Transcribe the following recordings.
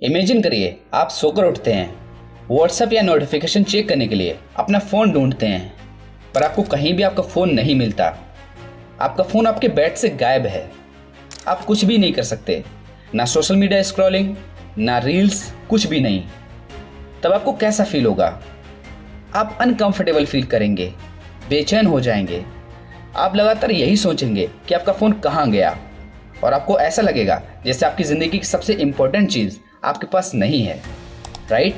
Imagine करिए आप सोकर उठते हैं, व्हाट्सएप या नोटिफिकेशन चेक करने के लिए अपना फ़ोन ढूंढते हैं, पर आपको कहीं भी आपका फ़ोन नहीं मिलता। आपका फ़ोन आपके बेड से गायब है। आप कुछ भी नहीं कर सकते, ना सोशल मीडिया स्क्रॉलिंग, ना रील्स, कुछ भी नहीं। तब आपको कैसा फील होगा? आप अनकंफर्टेबल फील करेंगे, बेचैन हो जाएंगे। आप लगातार यही सोचेंगे कि आपका फ़ोन कहाँ गया, और आपको ऐसा लगेगा जैसे आपकी ज़िंदगी की सबसे इम्पोर्टेंट चीज़ आपके पास नहीं है, राइट?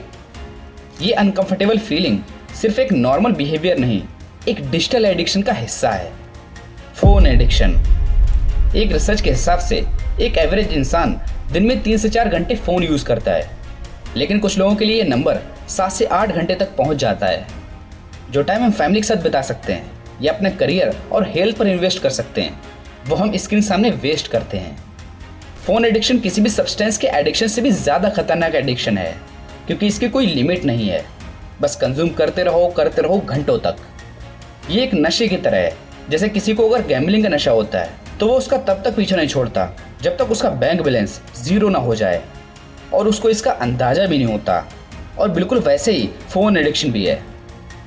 ये अनकंफर्टेबल फीलिंग सिर्फ एक नॉर्मल बिहेवियर नहीं, एक डिजिटल एडिक्शन का हिस्सा है। Phone addiction. एक रिसर्च के हिसाब से एक एवरेज इंसान दिन में 3 से 4 घंटे फ़ोन यूज़ करता है, लेकिन कुछ लोगों के लिए ये नंबर 7 से 8 घंटे तक पहुंच जाता है। जो टाइम हम फैमिली के साथ बिता सकते हैं या अपने करियर और हेल्थ पर इन्वेस्ट कर सकते हैं, वो हम स्क्रीन सामने वेस्ट करते हैं। फ़ोन एडिक्शन किसी भी सब्सटेंस के एडिक्शन से भी ज़्यादा खतरनाक एडिक्शन है, क्योंकि इसकी कोई लिमिट नहीं है। बस कंज्यूम करते रहो घंटों तक। ये एक नशे की तरह है। जैसे किसी को अगर गैम्बलिंग का नशा होता है तो वो उसका तब तक पीछा नहीं छोड़ता जब तक उसका बैंक बैलेंस 0 ना हो जाए, और उसको इसका अंदाज़ा भी नहीं होता। और बिल्कुल वैसे ही फ़ोन एडिक्शन भी है।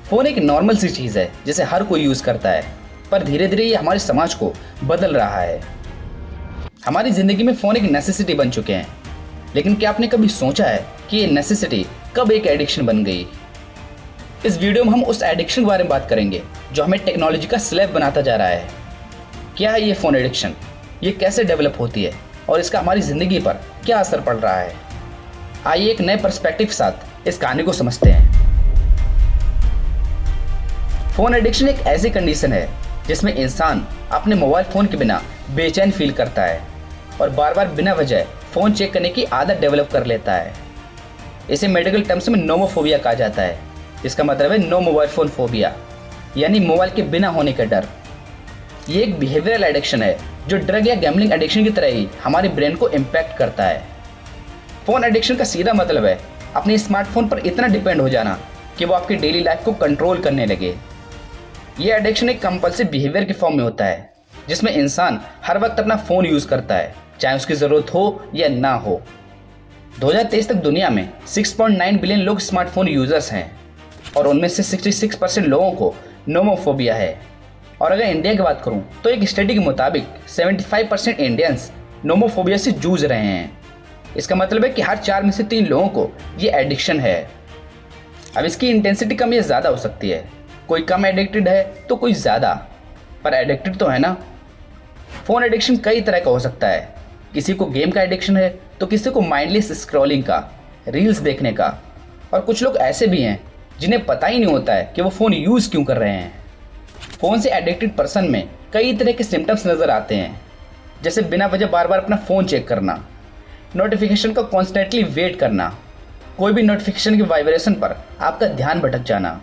फ़ोन एक नॉर्मल सी चीज़ है जिसे हर कोई यूज़ करता है, पर धीरे धीरे ये हमारे समाज को बदल रहा है। हमारी ज़िंदगी में फ़ोन एक नेसेसिटी बन चुके हैं, लेकिन क्या आपने कभी सोचा है कि ये नेसेसिटी कब एक एडिक्शन बन गई? इस वीडियो में हम उस एडिक्शन के बारे में बात करेंगे जो हमें टेक्नोलॉजी का स्लेव बनाता जा रहा है। क्या है ये फ़ोन एडिक्शन, ये कैसे डेवलप होती है, और इसका हमारी ज़िंदगी पर क्या असर पड़ रहा है? आइए एक नए पर्सपेक्टिव के साथ इस कहानी को समझते हैं। फ़ोन एडिक्शन एक ऐसी कंडीशन है जिसमें इंसान अपने मोबाइल फ़ोन के बिना बेचैन फील करता है और बार बार बिना वजह फ़ोन चेक करने की आदत डेवलप कर लेता है। इसे मेडिकल टर्म्स में नोमोफोबिया कहा जाता है। इसका मतलब है नो मोबाइल फ़ोन फोबिया, यानी मोबाइल के बिना होने का डर। ये एक बिहेवियरल एडिक्शन है जो ड्रग या गैम्बलिंग एडिक्शन की तरह ही हमारे ब्रेन को इम्पैक्ट करता है। फ़ोन एडिक्शन का सीधा मतलब है अपने स्मार्टफोन पर इतना डिपेंड हो जाना कि वो आपकी डेली लाइफ को कंट्रोल करने लगे। ये एडिक्शन एक कंपल्सिव बिहेवियर के फॉर्म में होता है, जिसमें इंसान हर वक्त अपना फ़ोन यूज़ करता है, चाहे उसकी ज़रूरत हो या ना हो। 2023 तक दुनिया में 6.9 बिलियन लोग स्मार्टफोन यूज़र्स हैं, और उनमें से 66% लोगों को नोमोफोबिया है। और अगर इंडिया की बात करूं तो एक स्टडी के मुताबिक 75% इंडियंस नोमोफोबिया से जूझ रहे हैं। इसका मतलब है कि हर 4 में से 3 लोगों को ये एडिक्शन है। अब इसकी इंटेंसिटी कम या ज़्यादा हो सकती है, कोई कम एडिक्टेड है तो कोई ज़्यादा, पर एडिक्टेड तो है ना। फ़ोन एडिक्शन कई तरह का हो सकता है। किसी को गेम का एडिक्शन है तो किसी को माइंडलेस स्क्रॉलिंग का, रील्स देखने का, और कुछ लोग ऐसे भी हैं जिन्हें पता ही नहीं होता है कि वो फ़ोन यूज़ क्यों कर रहे हैं। फ़ोन से एडिक्टेड पर्सन में कई तरह के सिम्टम्स नज़र आते हैं, जैसे बिना वजह बार बार अपना फ़ोन चेक करना, नोटिफिकेशन का कॉन्स्टेंटली वेट करना, कोई भी नोटिफिकेशन की वाइब्रेशन पर आपका ध्यान भटक जाना।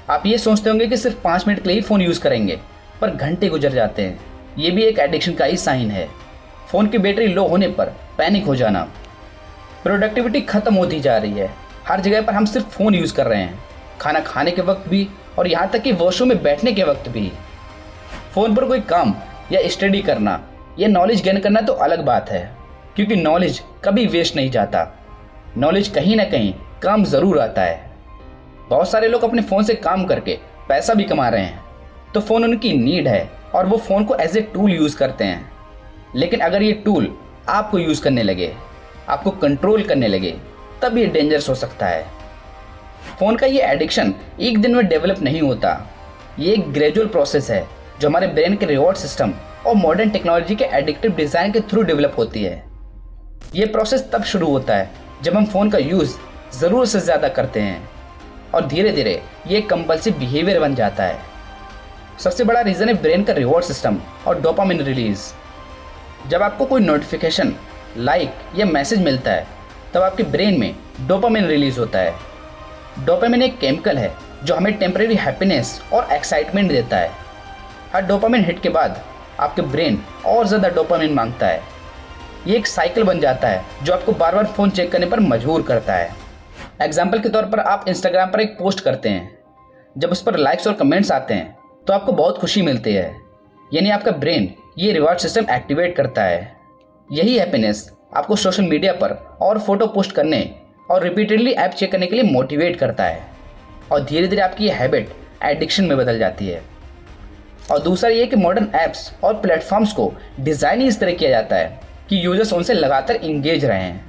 आप ये सोचते होंगे कि सिर्फ 5 मिनट के लिए ही फ़ोन यूज़ करेंगे, पर घंटे गुजर जाते हैं। ये भी एक एडिक्शन का ही साइन है। फ़ोन की बैटरी लो होने पर पैनिक हो जाना, प्रोडक्टिविटी ख़त्म होती जा रही है। हर जगह पर हम सिर्फ फ़ोन यूज़ कर रहे हैं, खाना खाने के वक्त भी, और यहाँ तक कि वॉशरूम में बैठने के वक्त भी। फ़ोन पर कोई काम या स्टडी करना या नॉलेज गेन करना तो अलग बात है, क्योंकि नॉलेज कभी वेस्ट नहीं जाता। नॉलेज कहीं ना कहीं काम ज़रूर आता है। बहुत सारे लोग अपने फ़ोन से काम करके पैसा भी कमा रहे हैं, तो फ़ोन उनकी नीड है और वो फ़ोन को एज ए टूल यूज़ करते हैं। लेकिन अगर ये टूल आपको यूज़ करने लगे, आपको कंट्रोल करने लगे, तब ये डेंजरस हो सकता है। फ़ोन का ये एडिक्शन एक दिन में डेवलप नहीं होता। ये एक ग्रेजुअल प्रोसेस है जो हमारे ब्रेन के रिवॉर्ड सिस्टम और मॉडर्न टेक्नोलॉजी के एडिक्टिव डिज़ाइन के थ्रू डेवलप होती है। ये प्रोसेस तब शुरू होता है जब हम फ़ोन का यूज़ ज़रूरत से ज़्यादा करते हैं, और धीरे धीरे ये कंपल्सिव बिहेवियर बन जाता है। सबसे बड़ा रीज़न है ब्रेन का रिवॉर्ड सिस्टम और डोपामिन रिलीज़। जब आपको कोई नोटिफिकेशन, लाइक या मैसेज मिलता है, तब आपके ब्रेन में डोपामिन रिलीज़ होता है। डोपामिन एक केमिकल है जो हमें टेम्परेरी हैप्पीनेस और एक्साइटमेंट देता है। हर डोपामिन हिट के बाद आपके ब्रेन और ज़्यादा डोपामिन मांगता है। ये एक साइकिल बन जाता है जो आपको बार बार फ़ोन चेक करने पर मजबूर करता है। एग्जाम्पल के तौर पर आप इंस्टाग्राम पर एक पोस्ट करते हैं, जब उस पर लाइक्स और कमेंट्स आते हैं तो आपको बहुत खुशी मिलती है, यानी आपका ब्रेन ये रिवॉर्ड सिस्टम एक्टिवेट करता है। यही हैप्पीनेस आपको सोशल मीडिया पर और फोटो पोस्ट करने और रिपीटेडली ऐप चेक करने के लिए मोटिवेट करता है और धीरे धीरे आपकी ये हैबिट एडिक्शन में बदल जाती है। और दूसरा ये कि मॉडर्न ऐप्स और प्लेटफॉर्म्स को डिज़ाइन ही इस तरह किया जाता है कि यूजर्स उनसे लगातार इंगेज रहें।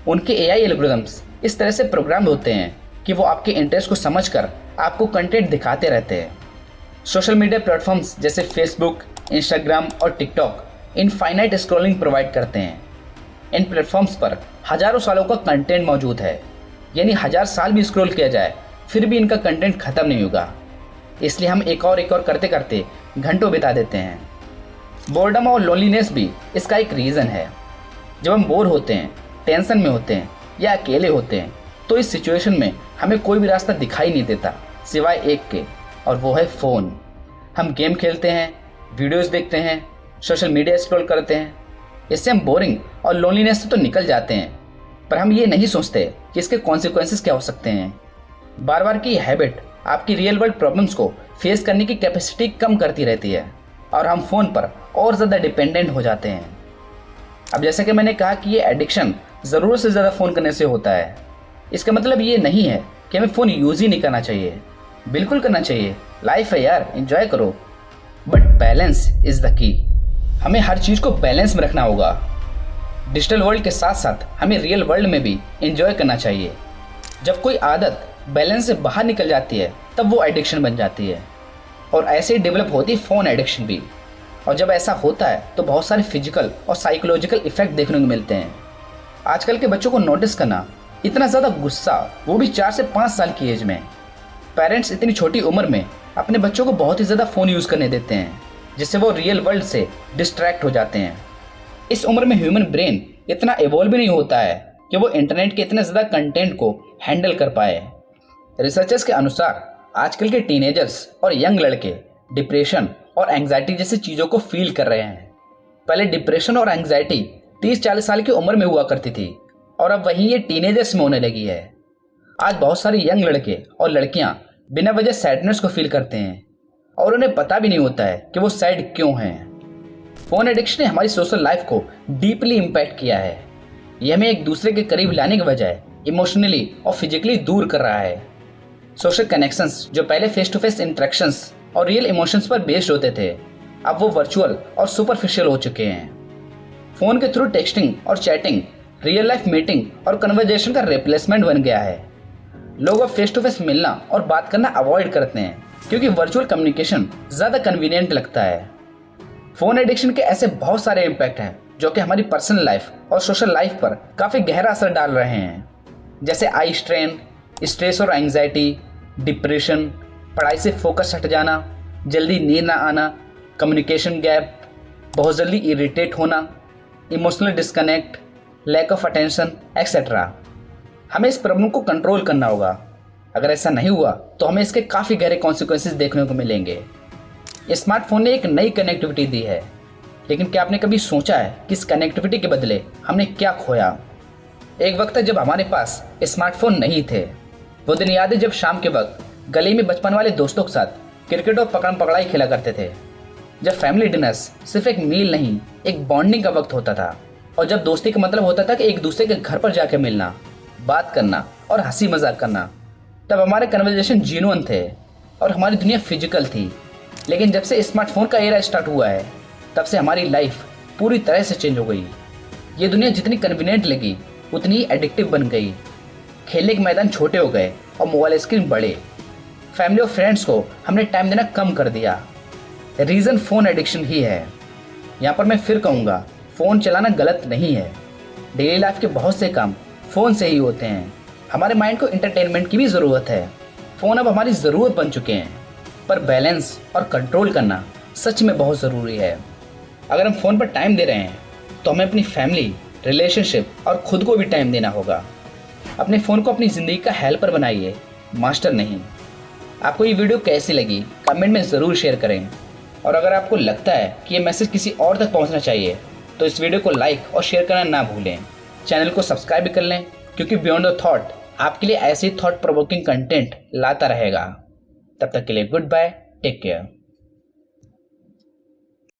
उनके एआई एल्गोरिथम्स इस तरह से प्रोग्राम होते हैं कि वो आपके इंटरेस्ट को समझकर आपको कंटेंट दिखाते रहते हैं। सोशल मीडिया प्लेटफॉर्म्स जैसे फेसबुक, इंस्टाग्राम और टिकटॉक इनफाइनाइट स्क्रॉलिंग प्रोवाइड करते हैं। इन प्लेटफॉर्म्स पर हजारों सालों का कंटेंट मौजूद है, यानी 1000 साल भी स्क्रॉल किया जाए फिर भी इनका कंटेंट खत्म नहीं होगा। इसलिए हम एक और करते करते घंटों बिता देते हैं। बोर्डम और लोनलीनेस भी इसका एक रीज़न है। जब हम बोर होते हैं, टेंशन में होते हैं या अकेले होते हैं तो इस सिचुएशन में हमें कोई भी रास्ता दिखाई नहीं देता सिवाय एक के, और वो है फ़ोन। हम गेम खेलते हैं, वीडियोस देखते हैं, सोशल मीडिया स्क्रॉल करते हैं। इससे हम बोरिंग और लोनलीनेस से तो निकल जाते हैं, पर हम ये नहीं सोचते कि इसके कॉन्सिक्वेंसेस क्या हो सकते हैं। बार बार की हैबिट आपकी रियल वर्ल्ड प्रॉब्लम्स को फेस करने की कैपेसिटी कम करती रहती है और हम फ़ोन पर और ज़्यादा डिपेंडेंट हो जाते हैं। अब जैसा कि मैंने कहा कि ये एडिक्शन ज़रूरत से ज़्यादा फ़ोन करने से होता है। इसका मतलब ये नहीं है कि हमें फ़ोन यूज़ ही नहीं करना चाहिए, बिल्कुल करना चाहिए। लाइफ है यार, एंजॉय करो, but balance is the key. हमें हर चीज़ को बैलेंस में रखना होगा। डिजिटल वर्ल्ड के साथ साथ हमें रियल वर्ल्ड में भी एंजॉय करना चाहिए। जब कोई आदत बैलेंस से बाहर निकल जाती है तब वो एडिक्शन बन जाती है, और ऐसे ही डेवलप होती है फ़ोन एडिक्शन भी। और जब ऐसा होता है तो बहुत सारे फिजिकल और साइकोलॉजिकल इफेक्ट देखने को मिलते हैं। आजकल के बच्चों को नोटिस करना, इतना ज़्यादा गुस्सा, वो भी 4 से 5 साल की एज में। पेरेंट्स इतनी छोटी उम्र में अपने बच्चों को बहुत ही ज़्यादा फ़ोन यूज़ करने देते हैं, जिससे वो रियल वर्ल्ड से डिस्ट्रैक्ट हो जाते हैं। इस उम्र में ह्यूमन ब्रेन इतना इवॉल्व भी नहीं होता है कि वो इंटरनेट के इतने ज़्यादा कंटेंट को हैंडल कर पाए। रिसर्चर्स के अनुसार आजकल के टीनेजर्स और यंग लड़के डिप्रेशन और एंग्जाइटी जैसी चीज़ों को फील कर रहे हैं। पहले डिप्रेशन और एंग्जाइटी 30-40 साल की उम्र में हुआ करती थी, और अब वहीं ये टीनेजर्स में होने लगी है। आज बहुत सारे यंग लड़के और लड़कियां बिना वजह सैडनेस को फील करते हैं और उन्हें पता भी नहीं होता है कि वो सैड क्यों हैं। फ़ोन एडिक्शन ने हमारी सोशल लाइफ को डीपली इम्पैक्ट किया है। ये हमें एक दूसरे के करीब लाने के बजाय इमोशनली और फिजिकली दूर कर रहा है। सोशल कनेक्शंस जो पहले फेस टू फेस इंटरेक्शंस और रियल इमोशंस पर बेस्ड होते थे, अब वो वर्चुअल और सुपरफिशियल हो चुके हैं। फ़ोन के थ्रू टेक्सटिंग और चैटिंग रियल लाइफ मीटिंग और कन्वर्जेशन का रिप्लेसमेंट बन गया है। लोग अब फेस टू फेस मिलना और बात करना अवॉइड करते हैं क्योंकि वर्चुअल कम्युनिकेशन ज़्यादा कन्वीनियंट लगता है। फ़ोन एडिक्शन के ऐसे बहुत सारे इम्पैक्ट हैं जो कि हमारी पर्सनल लाइफ और सोशल लाइफ पर काफ़ी गहरा असर डाल रहे हैं, जैसे आई स्ट्रेन, स्ट्रेस और एंग्जाइटी, डिप्रेशन, पढ़ाई से फोकस हट जाना, जल्दी नींद ना आना, कम्युनिकेशन गैप, बहुत जल्दी इरिटेट होना, emotional disconnect, lack of attention etcetera. हमें इस प्रॉब्लम को कंट्रोल करना होगा। अगर ऐसा नहीं हुआ तो हमें इसके काफ़ी गहरे कॉन्सिक्वेंसेस देखने को मिलेंगे। स्मार्टफोन ने एक नई कनेक्टिविटी दी है, लेकिन क्या आपने कभी सोचा है कि इस कनेक्टिविटी के बदले हमने क्या खोया? एक वक्त था जब हमारे पास स्मार्टफोन नहीं थे। वो दिन याद है जब शाम के वक्त गली में बचपन वाले दोस्तों के साथ क्रिकेट और पकड़म पकड़ाई खेला करते थे। जब फैमिली डिनर्स सिर्फ एक मील नहीं, एक बॉन्डिंग का वक्त होता था, और जब दोस्ती का मतलब होता था कि एक दूसरे के घर पर जाके मिलना, बात करना और हंसी मजाक करना। तब हमारे कन्वर्सेशन जेन्युइन थे और हमारी दुनिया फिजिकल थी। लेकिन जब से स्मार्टफोन का एरा स्टार्ट हुआ है, तब से हमारी लाइफ पूरी तरह से चेंज हो गई। ये दुनिया जितनी कन्वीनियंट लगी उतनी ही एडिक्टिव बन गई। खेलने के मैदान छोटे हो गए और मोबाइल स्क्रीन बड़े। फैमिली और फ्रेंड्स को हमने टाइम देना कम कर दिया। रीज़न फ़ोन एडिक्शन ही है। यहाँ पर मैं फिर कहूँगा, फ़ोन चलाना गलत नहीं है। डेली लाइफ के बहुत से काम फ़ोन से ही होते हैं। हमारे माइंड को एंटरटेनमेंट की भी ज़रूरत है। फ़ोन अब हमारी ज़रूरत बन चुके हैं, पर बैलेंस और कंट्रोल करना सच में बहुत ज़रूरी है। अगर हम फ़ोन पर टाइम दे रहे हैं तो हमें अपनी फैमिली, रिलेशनशिप और ख़ुद को भी टाइम देना होगा। अपने फ़ोन को अपनी ज़िंदगी का हेल्पर बनाइए, मास्टर नहीं। आपको ये वीडियो कैसी लगी कमेंट में ज़रूर शेयर करें, और अगर आपको लगता है कि ये मैसेज किसी और तक पहुंचना चाहिए तो इस वीडियो को लाइक और शेयर करना ना भूलें। चैनल को सब्सक्राइब भी कर लें, क्योंकि बियॉन्ड द थॉट आपके लिए ऐसे ही थॉट प्रोवोकिंग कंटेंट लाता रहेगा। तब तक के लिए गुड बाय, टेक केयर।